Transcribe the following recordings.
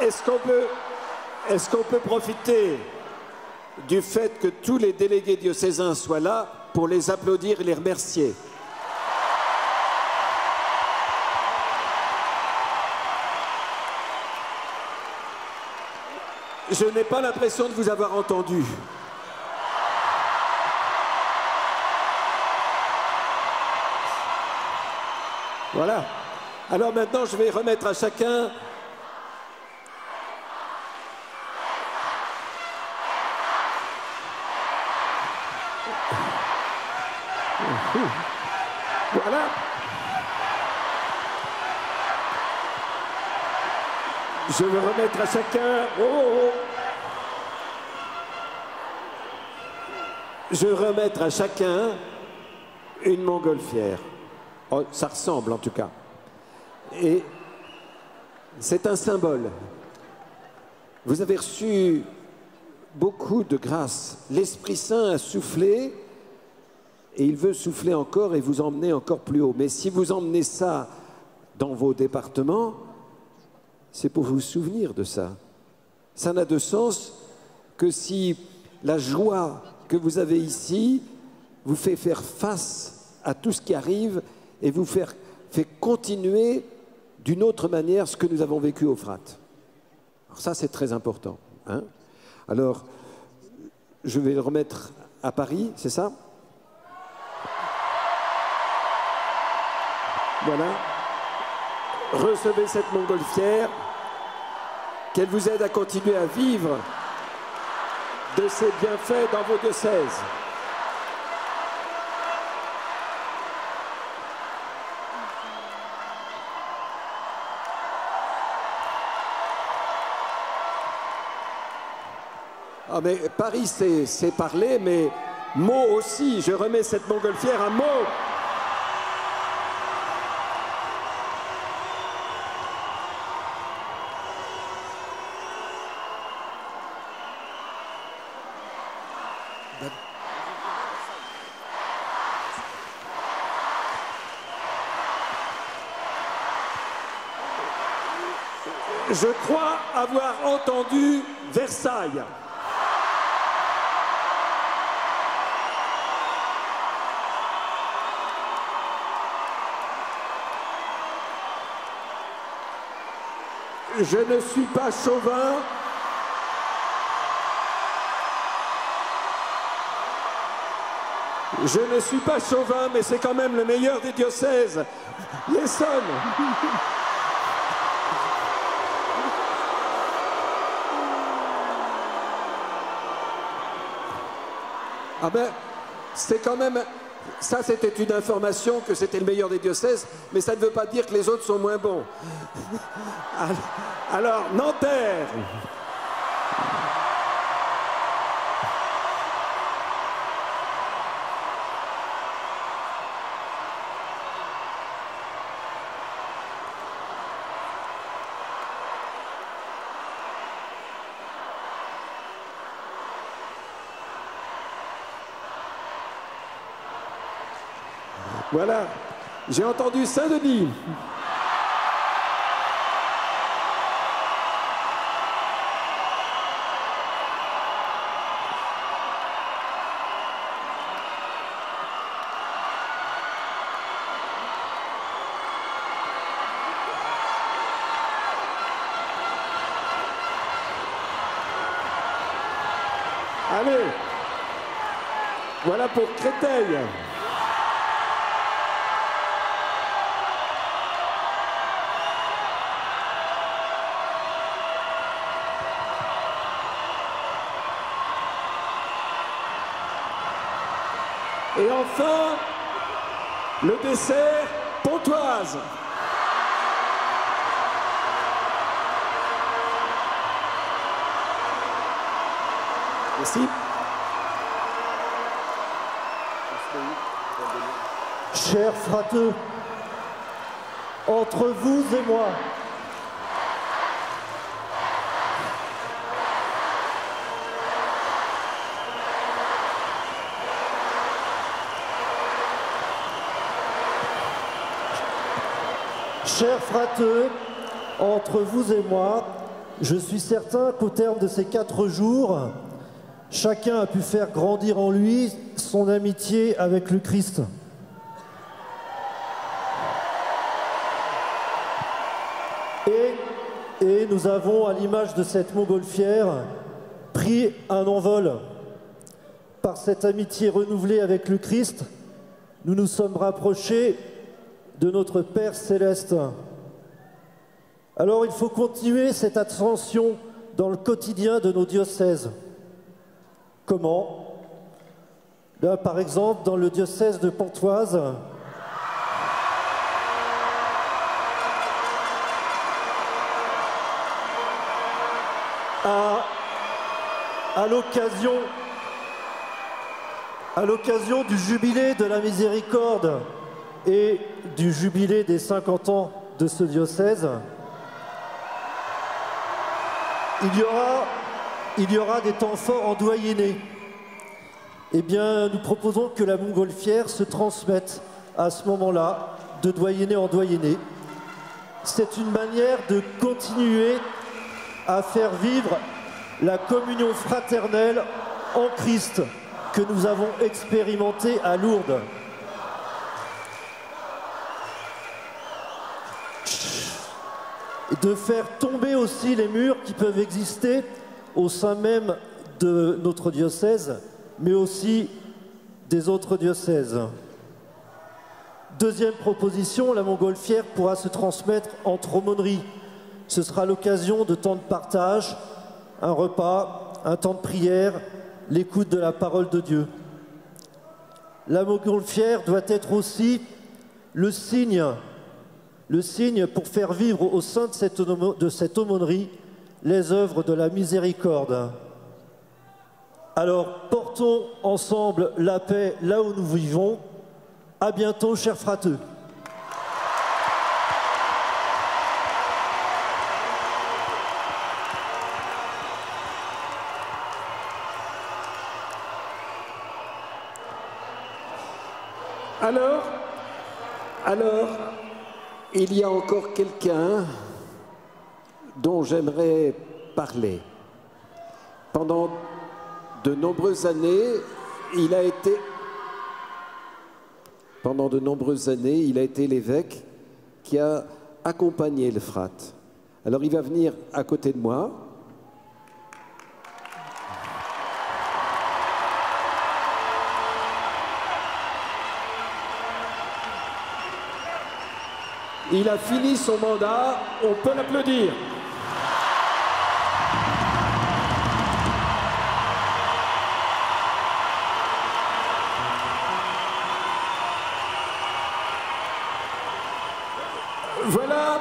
est-ce qu'on peut profiter du fait que tous les délégués diocésains soient là pour les applaudir et les remercier? Je n'ai pas l'impression de vous avoir entendu. Voilà. Alors maintenant, je vais remettre à chacun voilà. Je vais remettre à chacun. Je vais remettre à chacun une montgolfière. Oh, ça ressemble en tout cas. Et c'est un symbole. Vous avez reçu beaucoup de grâce. L'Esprit Saint a soufflé et il veut souffler encore et vous emmener encore plus haut. Mais si vous emmenez ça dans vos départements, c'est pour vous souvenir de ça. Ça n'a de sens que si la joie que vous avez ici vous fait faire face à tout ce qui arrive et vous fait continuer d'une autre manière ce que nous avons vécu au Frat. Alors ça, c'est très important. Hein? Alors, je vais le remettre à Paris, c'est ça? Voilà. Recevez cette montgolfière, qu'elle vous aide à continuer à vivre de ces bienfaits dans vos diocèses. Ah mais Paris, c'est parler, mais Meaux aussi. Je remets cette montgolfière à Meaux. Je crois avoir entendu Versailles. Je ne suis pas chauvin. Je ne suis pas chauvin, mais c'est quand même le meilleur des diocèses, l'Essonne. Ah ben, c'est quand même... Ça, c'était une information que c'était le meilleur des diocèses, mais ça ne veut pas dire que les autres sont moins bons. Alors, Nanterre. Voilà, j'ai entendu Saint-Denis. Allez, voilà pour Créteil. Et enfin, le dessert, Pontoise. Merci. Chers frateux, entre vous et moi, chers frateux, entre vous et moi, Je suis certain qu'au terme de ces 4 jours, chacun a pu faire grandir en lui son amitié avec le Christ. Et nous avons, à l'image de cette montgolfière, pris un envol. Par cette amitié renouvelée avec le Christ, nous nous sommes rapprochés de notre Père céleste. Alors il faut continuer cette ascension dans le quotidien de nos diocèses. Comment? Là, par exemple, dans le diocèse de Pontoise, à l'occasion du jubilé de la miséricorde et du jubilé des 50 ans de ce diocèse, il y aura des temps forts en doyenné. Eh bien, nous proposons que la montgolfière se transmette à ce moment-là, de doyenné en doyenné. C'est une manière de continuer à faire vivre la communion fraternelle en Christ que nous avons expérimentée à Lourdes. De faire tomber aussi les murs qui peuvent exister au sein même de notre diocèse, mais aussi des autres diocèses. Deuxième proposition, la montgolfière pourra se transmettre entre aumôneries. Ce sera l'occasion de temps de partage, un repas, un temps de prière, l'écoute de la parole de Dieu. La montgolfière doit être aussi le signe pour faire vivre au sein de cette aumônerie les œuvres de la miséricorde. Alors, portons ensemble la paix là où nous vivons. À bientôt, chers frateux. Alors, il y a encore quelqu'un dont j'aimerais parler. Pendant de nombreuses années, il a été l'évêque qui a accompagné le frat. Alors il va venir à côté de moi. Il a fini son mandat, on peut l'applaudir. Voilà.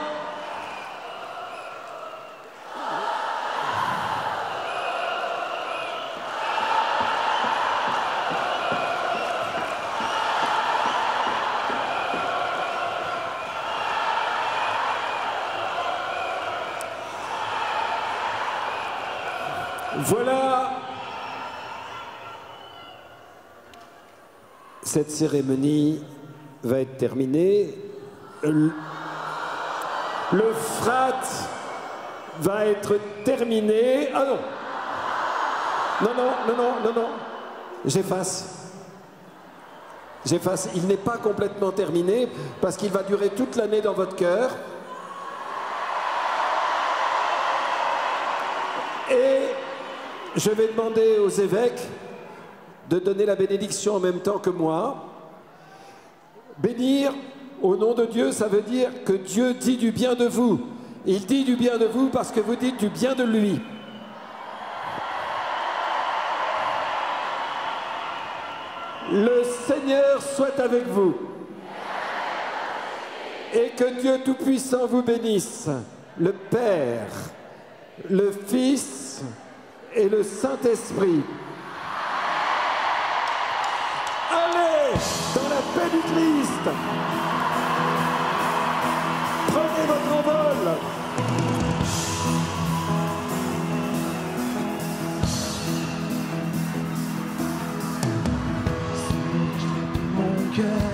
Voilà. Cette cérémonie va être terminée. Le frat va être terminé. Ah non. Non. J'efface. Il n'est pas complètement terminé parce qu'il va durer toute l'année dans votre cœur. Et je vais demander aux évêques de donner la bénédiction en même temps que moi. Bénir au nom de Dieu, ça veut dire que Dieu dit du bien de vous. Il dit du bien de vous parce que vous dites du bien de lui. Le Seigneur soit avec vous. Et que Dieu Tout-Puissant vous bénisse, le Père, le Fils et le Saint-Esprit. Allez dans la paix du Christ. Prenez votre envol. Mon cœur